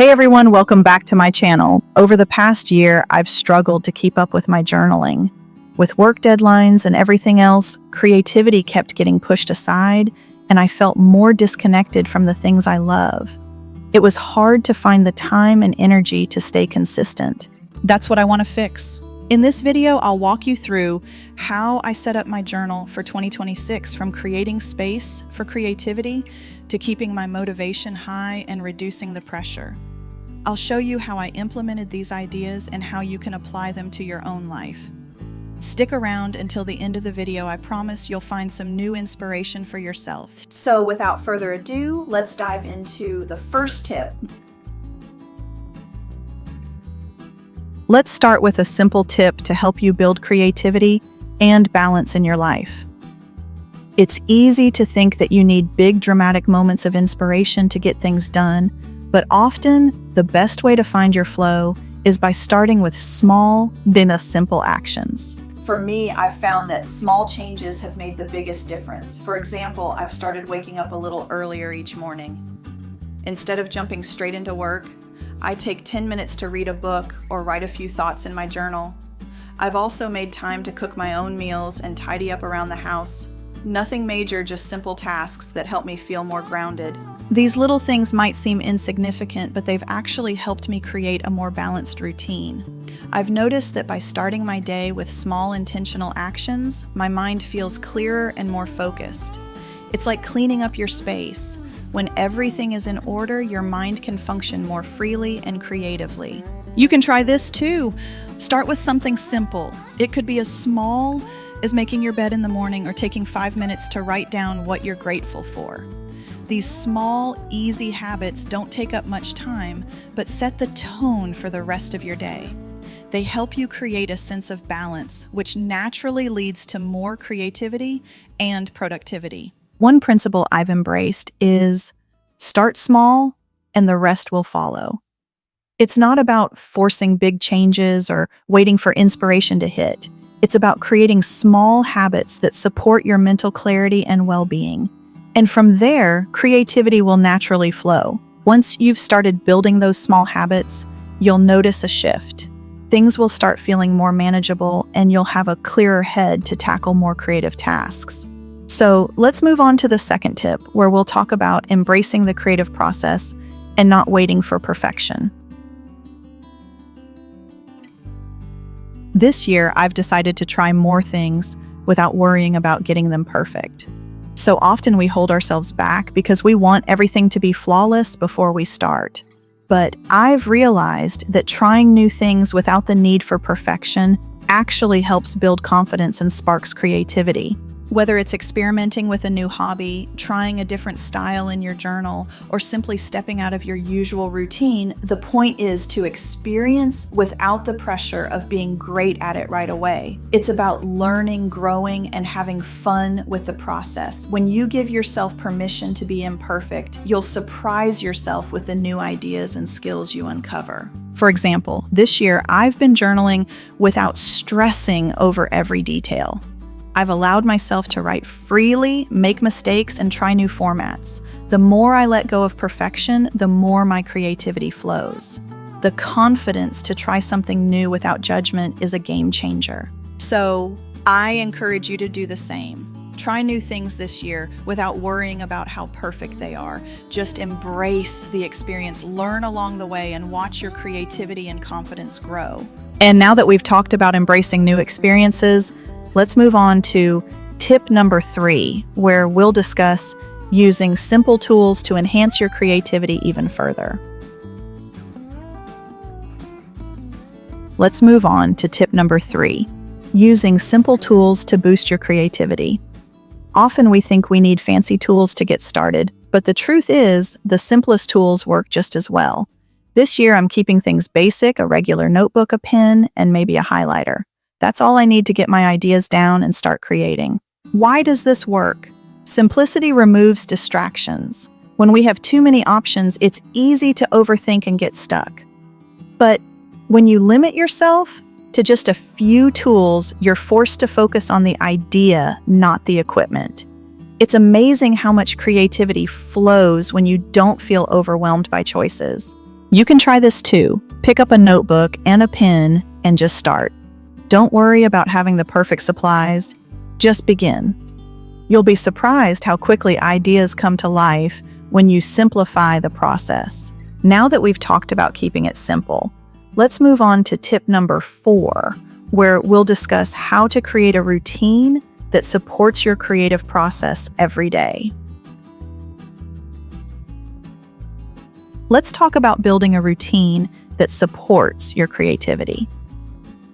Hey everyone, welcome back to my channel. Over the past year, I've struggled to keep up with my journaling. With work deadlines and everything else, creativity kept getting pushed aside, and I felt more disconnected from the things I love. It was hard to find the time and energy to stay consistent. That's what I want to fix. In this video, I'll walk you through how I set up my journal for 2026, from creating space for creativity to keeping my motivation high and reducing the pressure. I'll show you how I implemented these ideas and how you can apply them to your own life. Stick around until the end of the video. I promise you'll find some new inspiration for yourself. So without further ado, let's dive into the first tip. Let's start with a simple tip to help you build creativity and balance in your life. It's easy to think that you need big dramatic moments of inspiration to get things done, but often the best way to find your flow is by starting with small, then simple actions. For me, I've found that small changes have made the biggest difference. For example, I've started waking up a little earlier each morning. Instead of jumping straight into work, I take 10 minutes to read a book or write a few thoughts in my journal. I've also made time to cook my own meals and tidy up around the house. Nothing major, just simple tasks that help me feel more grounded. These little things might seem insignificant, but they've actually helped me create a more balanced routine. I've noticed that by starting my day with small intentional actions, my mind feels clearer and more focused. It's like cleaning up your space. When everything is in order, your mind can function more freely and creatively. You can try this too. Start with something simple. It could be as small as making your bed in the morning or taking 5 minutes to write down what you're grateful for. These small, easy habits don't take up much time, but set the tone for the rest of your day. They help you create a sense of balance, which naturally leads to more creativity and productivity. One principle I've embraced is start small and the rest will follow. It's not about forcing big changes or waiting for inspiration to hit. It's about creating small habits that support your mental clarity and well-being. And from there, creativity will naturally flow. Once you've started building those small habits, you'll notice a shift. Things will start feeling more manageable and you'll have a clearer head to tackle more creative tasks. So let's move on to the second tip, where we'll talk about embracing the creative process and not waiting for perfection. This year, I've decided to try more things without worrying about getting them perfect. So often we hold ourselves back because we want everything to be flawless before we start. But I've realized that trying new things without the need for perfection actually helps build confidence and sparks creativity. Whether it's experimenting with a new hobby, trying a different style in your journal, or simply stepping out of your usual routine, the point is to experience without the pressure of being great at it right away. It's about learning, growing, and having fun with the process. When you give yourself permission to be imperfect, you'll surprise yourself with the new ideas and skills you uncover. For example, this year I've been journaling without stressing over every detail. I've allowed myself to write freely, make mistakes, and try new formats. The more I let go of perfection, the more my creativity flows. The confidence to try something new without judgment is a game changer. So I encourage you to do the same. Try new things this year without worrying about how perfect they are. Just embrace the experience, learn along the way, and watch your creativity and confidence grow. And now that we've talked about embracing new experiences, let's move on to tip number 3, where we'll discuss using simple tools to enhance your creativity even further. Let's move on to tip number 3, using simple tools to boost your creativity. Often we think we need fancy tools to get started, but the truth is the simplest tools work just as well. This year I'm keeping things basic: a regular notebook, a pen, and maybe a highlighter. That's all I need to get my ideas down and start creating. Why does this work? Simplicity removes distractions. When we have too many options, it's easy to overthink and get stuck. But when you limit yourself to just a few tools, you're forced to focus on the idea, not the equipment. It's amazing how much creativity flows when you don't feel overwhelmed by choices. You can try this too. Pick up a notebook and a pen and just start. Don't worry about having the perfect supplies. Just begin. You'll be surprised how quickly ideas come to life when you simplify the process. Now that we've talked about keeping it simple, let's move on to tip number 4, where we'll discuss how to create a routine that supports your creative process every day. Let's talk about building a routine that supports your creativity.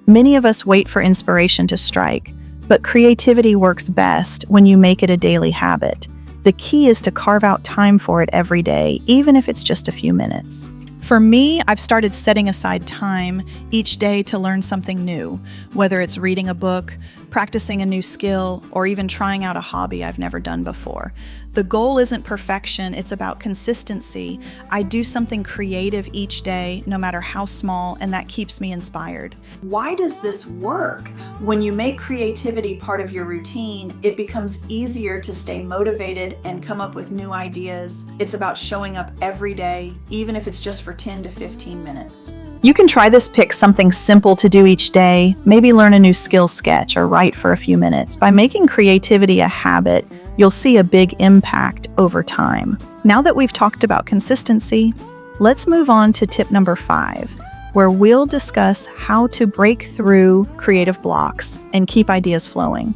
Many of us wait for inspiration to strike, but creativity works best when you make it a daily habit. The key is to carve out time for it every day, even if it's just a few minutes. For me, I've started setting aside time each day to learn something new, whether it's reading a book, practicing a new skill, or even trying out a hobby I've never done before. The goal isn't perfection, it's about consistency. I do something creative each day, no matter how small, and that keeps me inspired. Why does this work? When you make creativity part of your routine, it becomes easier to stay motivated and come up with new ideas. It's about showing up every day, even if it's just for 10 to 15 minutes. You can try this. Pick something simple to do each day, maybe learn a new skill, sketch, or write for a few minutes. By making creativity a habit, you'll see a big impact over time. Now that we've talked about consistency, let's move on to tip number 5, where we'll discuss how to break through creative blocks and keep ideas flowing.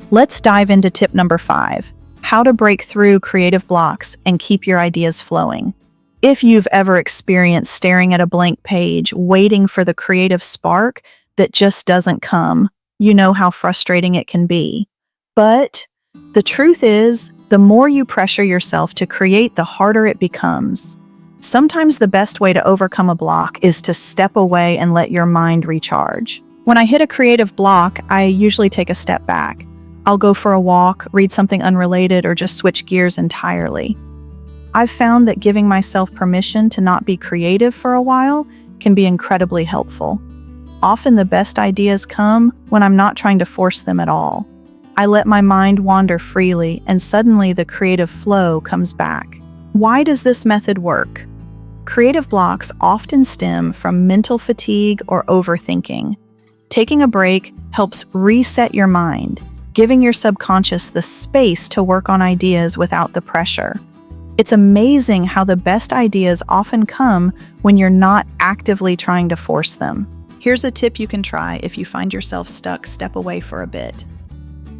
Let's dive into tip number 5, how to break through creative blocks and keep your ideas flowing. If you've ever experienced staring at a blank page, waiting for the creative spark that just doesn't come, you know how frustrating it can be. But the truth is, the more you pressure yourself to create, the harder it becomes. Sometimes the best way to overcome a block is to step away and let your mind recharge. when I hit a creative block, I usually take a step back. I'll go for a walk, read something unrelated, or just switch gears entirely. I've found that giving myself permission to not be creative for a while can be incredibly helpful. Often the best ideas come when I'm not trying to force them at all. I let my mind wander freely, and suddenly the creative flow comes back. Why does this method work? Creative blocks often stem from mental fatigue or overthinking. Taking a break helps reset your mind, giving your subconscious the space to work on ideas without the pressure. It's amazing how the best ideas often come when you're not actively trying to force them. Here's a tip you can try if you find yourself stuck. Step away for a bit.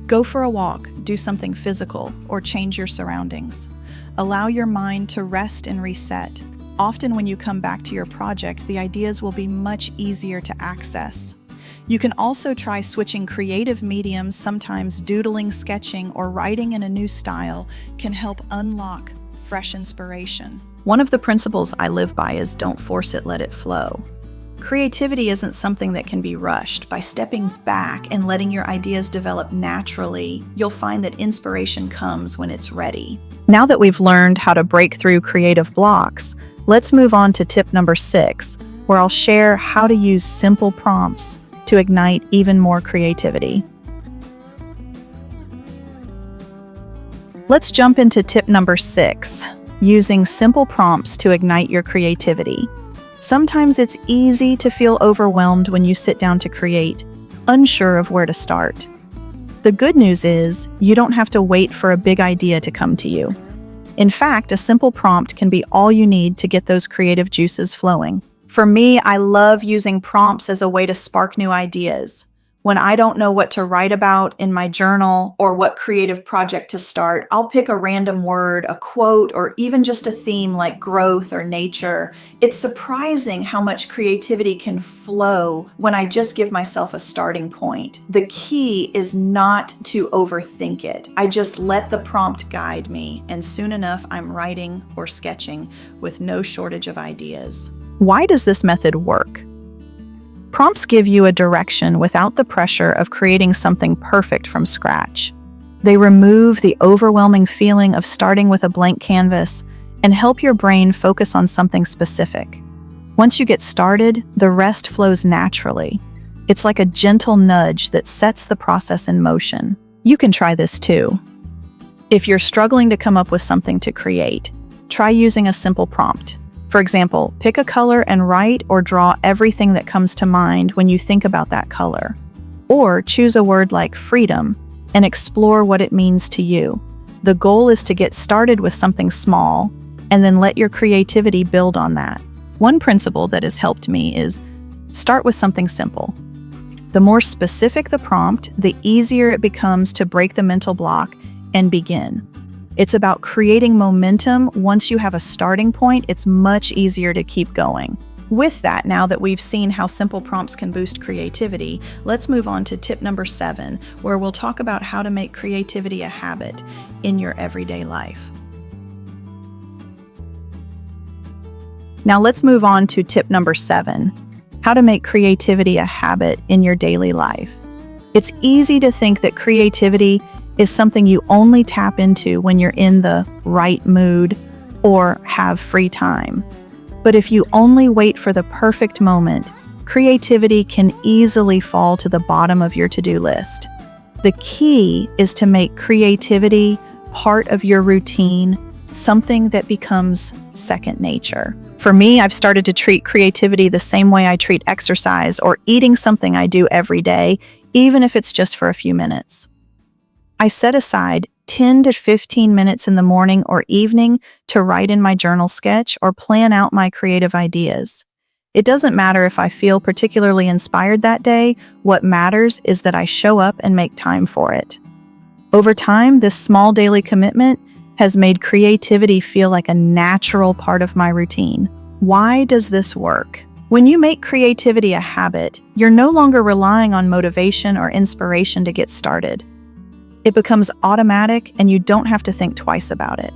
Go for a walk, do something physical, or change your surroundings. Allow your mind to rest and reset. Often when you come back to your project, the ideas will be much easier to access. You can also try switching creative mediums. Sometimes doodling, sketching, or writing in a new style can help unlock fresh inspiration. One of the principles I live by is don't force it, let it flow. Creativity isn't something that can be rushed. By stepping back and letting your ideas develop naturally, you'll find that inspiration comes when it's ready. Now that we've learned how to break through creative blocks, let's move on to tip number 6, where I'll share how to use simple prompts to ignite even more creativity. Let's jump into tip number 6, using simple prompts to ignite your creativity. Sometimes it's easy to feel overwhelmed when you sit down to create, unsure of where to start. The good news is, you don't have to wait for a big idea to come to you. In fact, a simple prompt can be all you need to get those creative juices flowing. For me, I love using prompts as a way to spark new ideas. When I don't know what to write about in my journal or what creative project to start, I'll pick a random word, a quote, or even just a theme like growth or nature. It's surprising how much creativity can flow when I just give myself a starting point. The key is not to overthink it. I just let the prompt guide me, and soon enough, I'm writing or sketching with no shortage of ideas. Why does this method work? Prompts give you a direction without the pressure of creating something perfect from scratch. They remove the overwhelming feeling of starting with a blank canvas and help your brain focus on something specific. Once you get started, the rest flows naturally. It's like a gentle nudge that sets the process in motion. You can try this too. If you're struggling to come up with something to create, try using a simple prompt. For example, pick a color and write or draw everything that comes to mind when you think about that color. Or choose a word like freedom and explore what it means to you. The goal is to get started with something small and then let your creativity build on that. One principle that has helped me is start with something simple. The more specific the prompt, the easier it becomes to break the mental block and begin. It's about creating momentum. Once you have a starting point, it's much easier to keep going. With that, now that we've seen how simple prompts can boost creativity, let's move on to tip number 7, where we'll talk about how to make creativity a habit in your everyday life. Now let's move on to tip number 7, how to make creativity a habit in your daily life. It's easy to think that creativity is something you only tap into when you're in the right mood or have free time. But if you only wait for the perfect moment, creativity can easily fall to the bottom of your to-do list. The key is to make creativity part of your routine, something that becomes second nature. For me, I've started to treat creativity the same way I treat exercise or eating something I do every day, even if it's just for a few minutes. I set aside 10 to 15 minutes in the morning or evening to write in my journal sketch or plan out my creative ideas. It doesn't matter if I feel particularly inspired that day. What matters is that I show up and make time for it. Over time, this small daily commitment has made creativity feel like a natural part of my routine. Why does this work? When you make creativity a habit, you're no longer relying on motivation or inspiration to get started. It becomes automatic and you don't have to think twice about it.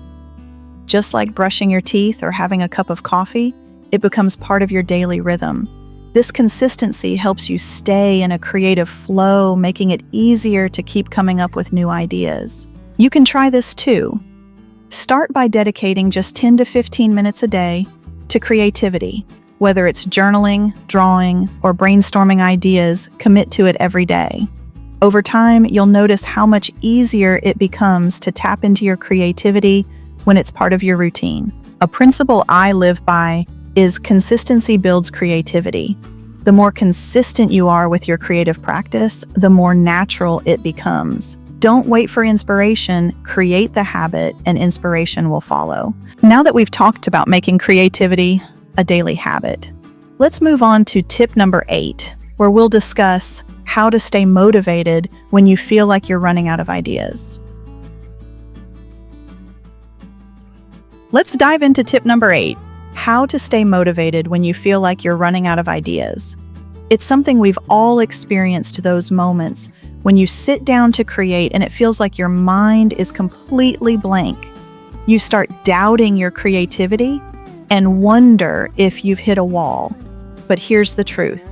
Just like brushing your teeth or having a cup of coffee, it becomes part of your daily rhythm. This consistency helps you stay in a creative flow, making it easier to keep coming up with new ideas. You can try this too. Start by dedicating just 10 to 15 minutes a day to creativity. Whether it's journaling, drawing, or brainstorming ideas, commit to it every day. Over time, you'll notice how much easier it becomes to tap into your creativity when it's part of your routine. A principle I live by is consistency builds creativity. The more consistent you are with your creative practice, the more natural it becomes. Don't wait for inspiration, create the habit, and inspiration will follow. Now that we've talked about making creativity a daily habit, let's move on to tip number 8, where we'll discuss how to stay motivated when you feel like you're running out of ideas. Let's dive into tip number 8, how to stay motivated when you feel like you're running out of ideas. It's something we've all experienced, those moments when you sit down to create and it feels like your mind is completely blank. You start doubting your creativity and wonder if you've hit a wall. But here's the truth.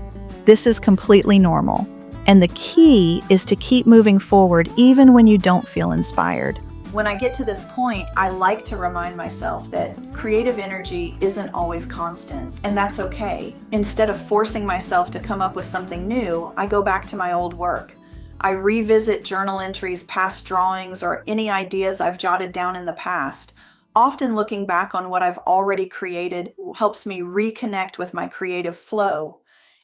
This is completely normal. And the key is to keep moving forward even when you don't feel inspired. When I get to this point, I like to remind myself that creative energy isn't always constant, and that's okay. Instead of forcing myself to come up with something new, I go back to my old work. I revisit journal entries, past drawings, or any ideas I've jotted down in the past. Often looking back on what I've already created helps me reconnect with my creative flow.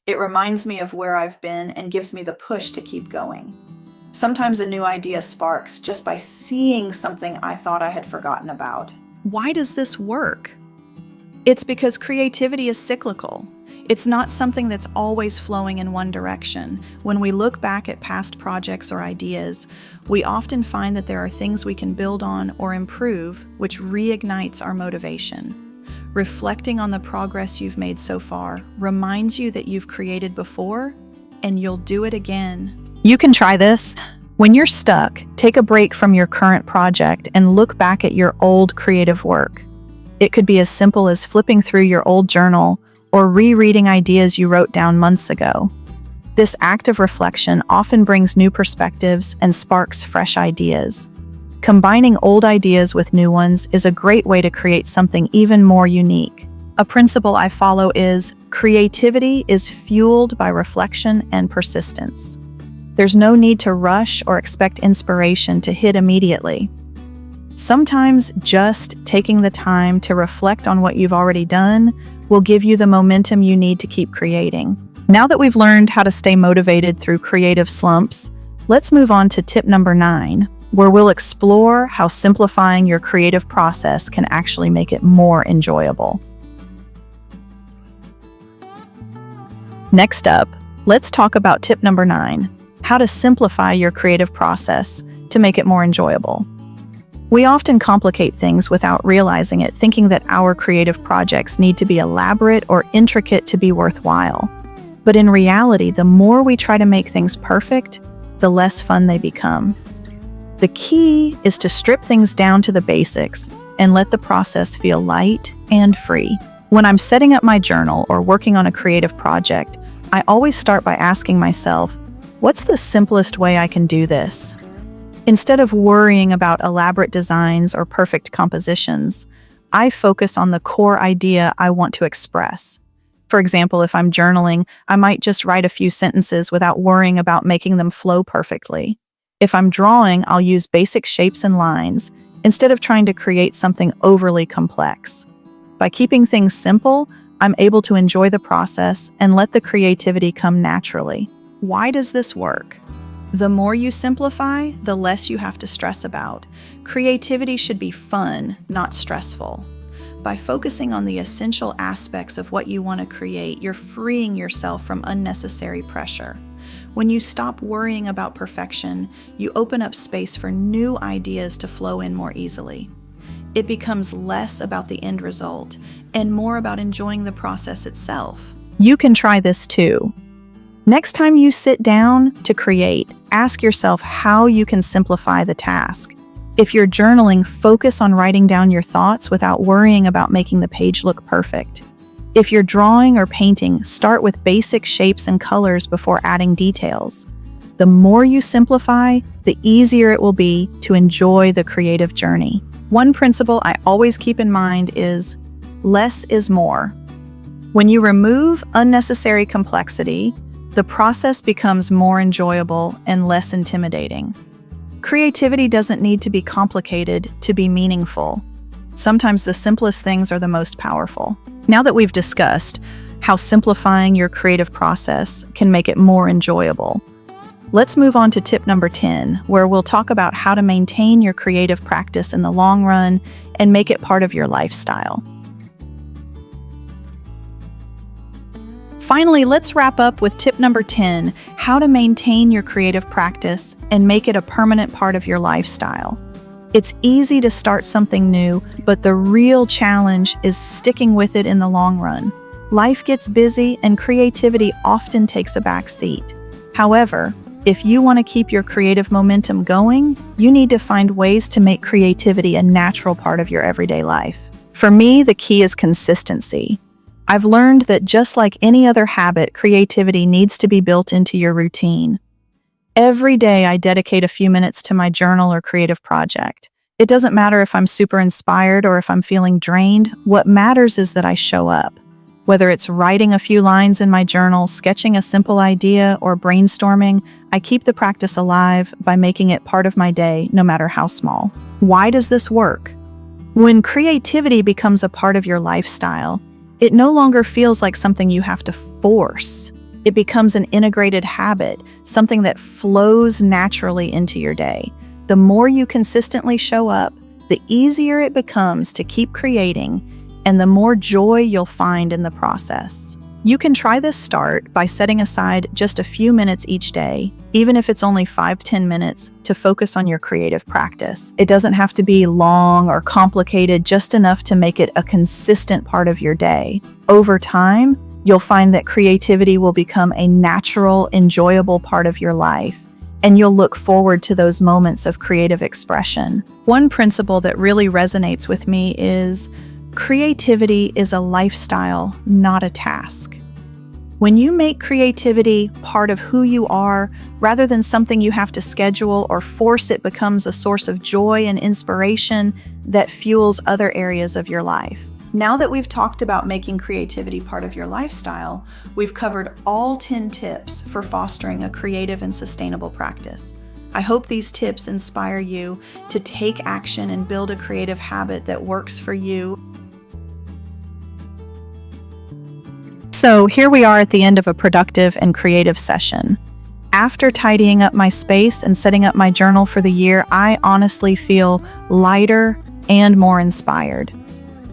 It reminds me of where I've been and gives me the push to keep going. Sometimes a new idea sparks just by seeing something I thought I had forgotten about. Why does this work? It's because creativity is cyclical. It's not something that's always flowing in one direction. When we look back at past projects or ideas, we often find that there are things we can build on or improve, which reignites our motivation. Reflecting on the progress you've made so far reminds you that you've created before and you'll do it again. You can try this. When you're stuck, take a break from your current project and look back at your old creative work. It could be as simple as flipping through your old journal or rereading ideas you wrote down months ago. This act of reflection often brings new perspectives and sparks fresh ideas. Combining old ideas with new ones is a great way to create something even more unique. A principle I follow is creativity is fueled by reflection and persistence. There's no need to rush or expect inspiration to hit immediately. Sometimes just taking the time to reflect on what you've already done will give you the momentum you need to keep creating. Now that we've learned how to stay motivated through creative slumps, let's move on to tip number 9, where we'll explore how simplifying your creative process can actually make it more enjoyable. Next up, let's talk about tip number 9, how to simplify your creative process to make it more enjoyable. We often complicate things without realizing it, thinking that our creative projects need to be elaborate or intricate to be worthwhile. But in reality, the more we try to make things perfect, the less fun they become. The key is to strip things down to the basics and let the process feel light and free. When I'm setting up my journal or working on a creative project, I always start by asking myself, what's the simplest way I can do this? Instead of worrying about elaborate designs or perfect compositions, I focus on the core idea I want to express. For example, if I'm journaling, I might just write a few sentences without worrying about making them flow perfectly. If I'm drawing, I'll use basic shapes and lines instead of trying to create something overly complex. By keeping things simple, I'm able to enjoy the process and let the creativity come naturally. Why does this work? The more you simplify, the less you have to stress about. Creativity should be fun, not stressful. By focusing on the essential aspects of what you want to create, you're freeing yourself from unnecessary pressure. When you stop worrying about perfection, you open up space for new ideas to flow in more easily. It becomes less about the end result and more about enjoying the process itself. You can try this too. Next time you sit down to create, ask yourself how you can simplify the task. If you're journaling, focus on writing down your thoughts without worrying about making the page look perfect. If you're drawing or painting, start with basic shapes and colors before adding details. The more you simplify, the easier it will be to enjoy the creative journey. One principle I always keep in mind is less is more. When you remove unnecessary complexity, the process becomes more enjoyable and less intimidating. Creativity doesn't need to be complicated to be meaningful. Sometimes the simplest things are the most powerful. Now that we've discussed how simplifying your creative process can make it more enjoyable, let's move on to tip number 10, where we'll talk about how to maintain your creative practice in the long run and make it part of your lifestyle. Finally, let's wrap up with tip number 10, how to maintain your creative practice and make it a permanent part of your lifestyle. It's easy to start something new, but the real challenge is sticking with it in the long run. Life gets busy and creativity often takes a back seat. However, if you want to keep your creative momentum going, you need to find ways to make creativity a natural part of your everyday life. For me, the key is consistency. I've learned that just like any other habit, creativity needs to be built into your routine. Every day I dedicate a few minutes to my journal or creative project. It doesn't matter if I'm super inspired or if I'm feeling drained. What matters is that I show up. Whether it's writing a few lines in my journal, sketching a simple idea, or brainstorming, I keep the practice alive by making it part of my day, no matter how small. Why does this work? When creativity becomes a part of your lifestyle, it no longer feels like something you have to force. It becomes an integrated habit, something that flows naturally into your day. The more you consistently show up, the easier it becomes to keep creating, and the more joy you'll find in the process. You can try this start by setting aside just a few minutes each day, even if it's only 5-10 minutes, to focus on your creative practice. It doesn't have to be long or complicated, just enough to make it a consistent part of your day. Over time, you'll find that creativity will become a natural, enjoyable part of your life, and you'll look forward to those moments of creative expression. One principle that really resonates with me is creativity is a lifestyle, not a task. When you make creativity part of who you are, rather than something you have to schedule or force, it becomes a source of joy and inspiration that fuels other areas of your life. Now that we've talked about making creativity part of your lifestyle, we've covered all 10 tips for fostering a creative and sustainable practice. I hope these tips inspire you to take action and build a creative habit that works for you. So here we are at the end of a productive and creative session. After tidying up my space and setting up my journal for the year, I honestly feel lighter and more inspired.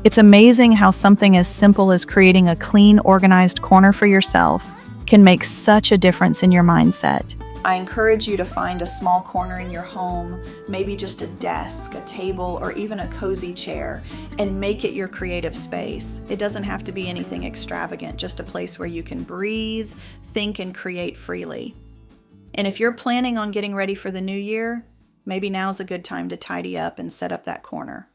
It's amazing how something as simple as creating a clean, organized corner for yourself can make such a difference in your mindset. I encourage you to find a small corner in your home, maybe just a desk, a table, or even a cozy chair, and make it your creative space. It doesn't have to be anything extravagant, just a place where you can breathe, think, and create freely. And if you're planning on getting ready for the new year, maybe now's a good time to tidy up and set up that corner.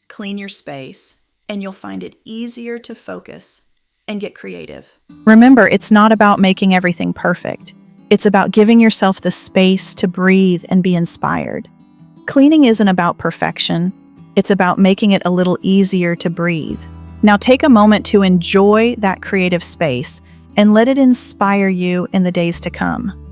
Clean your space, and you'll find it easier to focus and get creative. Remember, it's not about making everything perfect. It's about giving yourself the space to breathe and be inspired. Cleaning isn't about perfection. It's about making it a little easier to breathe. Now take a moment to enjoy that creative space and let it inspire you in the days to come.